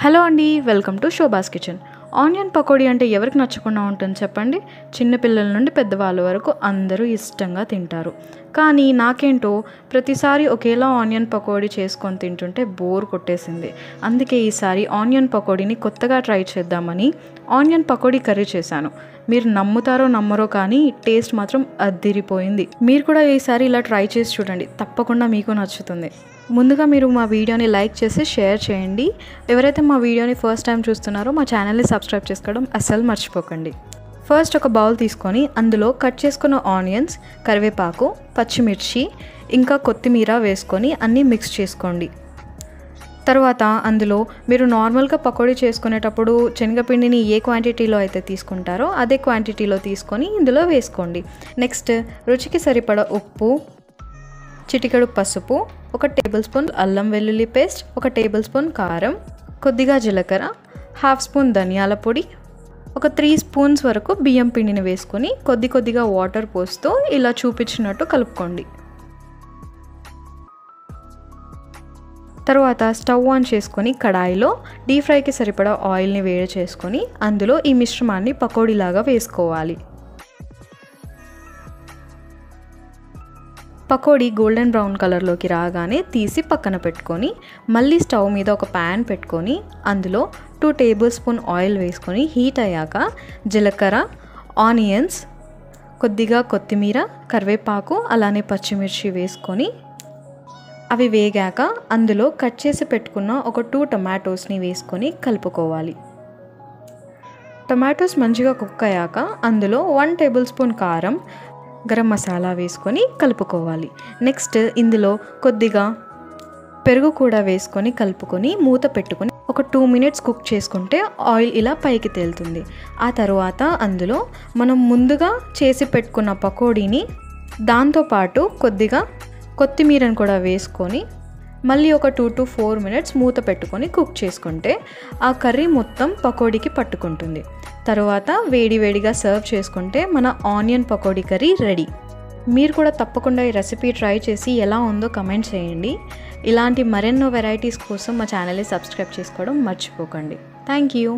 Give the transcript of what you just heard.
Hello అండి, welcome to Shobha's kitchen. Onion pakodi అంటే ఎవరికి నచ్చకుండా ఉంటుంది చెప్పండి. చిన్నపిల్లల నుండి పెద్దవాళ్ళ వరకు అందరూ ఇష్టంగా తింటారు. కానీ నాకేంటో ప్రతిసారి ఒకేలా ఆనియన్ పకోడీ చేసుకొని తింటుంటే బోర్ కొట్టేసింది. అందుకే ఈసారి ఆనియన్ పకోడీని కొత్తగా ట్రై చేద్దామని ఆనియన్ పకోడీ కర్రీ చేశాను. మీరు నమ్ముతారో నమ్మరో కానీ టేస్ట్ మాత్రం అద్దిరిపోయింది. మీరు కూడా ఈసారి ఇలా ట్రై చేసి చూడండి, తప్పకుండా మీకు నచ్చుతుంది. ముందుగా మీరు మా వీడియోని లైక్ చేసి షేర్ చేయండి. ఎవరైతే మా వీడియోని ఫస్ట్ టైం చూస్తున్నారో మా ఛానల్ని సబ్స్క్రైబ్ చేసుకోవడం అస్సలు మర్చిపోకండి. ఫస్ట్ ఒక బౌల్ తీసుకొని అందులో కట్ చేసుకున్న ఆనియన్స్, కరివేపాకు, పచ్చిమిర్చి ఇంకా కొత్తిమీర వేసుకొని అన్నీ మిక్స్ చేసుకోండి. తర్వాత అందులో మీరు నార్మల్గా పకోడీ చేసుకునేటప్పుడు శనగపిండిని ఏ క్వాంటిటీలో అయితే తీసుకుంటారో అదే క్వాంటిటీలో తీసుకొని ఇందులో వేసుకోండి. నెక్స్ట్ రుచికి సరిపడా ఉప్పు, చిటికెడు పసుపు, 1 టేబుల్ స్పూన్ అల్లం వెల్లుల్లి పేస్ట్, 1 టేబుల్ స్పూన్ కారం, కొద్దిగా జీలకర్ర, 1/2 స్పూన్ ధనియాల పొడి, 3 స్పూన్స్ వరకు బియ్యం పిండిని వేసుకొని కొద్దిగా వాటర్ పోస్తూ ఇలా చూపించినట్టు కలుపుకోండి. తర్వాత స్టవ్ ఆన్ చేసుకొని కడాయిలో డీప్ ఫ్రైకి సరిపడా ఆయిల్ని వేడి చేసుకొని అందులో ఈ మిశ్రమాన్ని పకోడీలాగా వేసుకోవాలి. పకోడీ గోల్డెన్ బ్రౌన్ కలర్లోకి రాగానే తీసి పక్కన పెట్టుకొని మళ్ళీ స్టవ్ మీద ఒక ప్యాన్ పెట్టుకొని అందులో 2 టేబుల్ స్పూన్ ఆయిల్ వేసుకొని హీట్ అయ్యాక జీలకర్ర, ఆనియన్స్, కొద్దిగా కొత్తిమీర, కరివేపాకు అలానే పచ్చిమిర్చి వేసుకొని అవి వేగాక అందులో కట్ చేసి పెట్టుకున్న 2 టొమాటోస్ని వేసుకొని కలుపుకోవాలి. టొమాటోస్ మంచిగా కుక్ అయ్యాక అందులో 1 టేబుల్ స్పూన్ కారం, గరం మసాలా వేసుకొని కలుపుకోవాలి. నెక్స్ట్ ఇందులో కొద్దిగా పెరుగు కూడా వేసుకొని కలుపుకొని మూత పెట్టుకొని 2 మినిట్స్ కుక్ చేసుకుంటే ఆయిల్ ఇలా పైకి తేలుతుంది. ఆ తర్వాత అందులో మనం ముందుగా చేసి పెట్టుకున్న పకోడీని దాంతోపాటు కొద్దిగా కొత్తిమీరను కూడా వేసుకొని మళ్ళీ 2 to 4 మినిట్స్ మూత పెట్టుకొని కుక్ చేసుకుంటే ఆ కర్రీ మొత్తం పకోడీకి పట్టుకుంటుంది. తర్వాత వేడివేడిగా సర్వ్ చేసుకుంటే మన ఆనియన్ పకోడీ కర్రీ రెడీ. మీరు కూడా తప్పకుండా ఈ రెసిపీ ట్రై చేసి ఎలా ఉందో కమెంట్ చేయండి. ఇలాంటి మరెన్నో వెరైటీస్ కోసం మా ఛానల్ని సబ్స్క్రైబ్ చేసుకోవడం మర్చిపోకండి. Thank you.